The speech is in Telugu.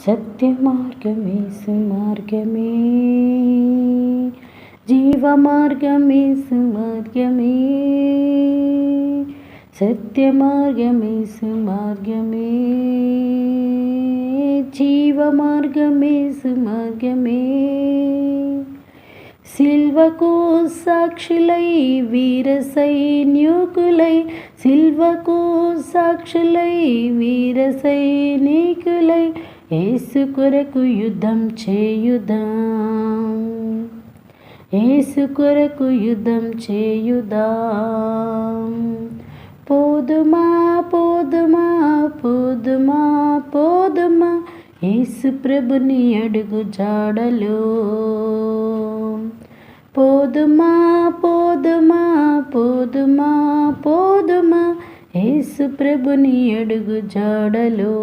సత్య మార్గమే సుమార్గమే, జీవ మార్గమే సుమార్గమే, సత్య మార్గమే సుమార్గమే, జీవ మార్గమే సుమార్గమే. సిల్వకు సాక్షులై వీర సైనికులై, సిల్వకు సాక్షులై వీర సైనికులై, యేసు కొరకు యుద్ధం చేయుదాం, యేసు కొరకు యుద్ధం చేయుదాం. పోదుమా పోదుమా పోదుమా పోదుమా యేసు ప్రభుని అడుగు జాడలో, పోదుమా పోదుమా పోదుమా పోదుమా యేసు ప్రభుని అడుగు జాడలో.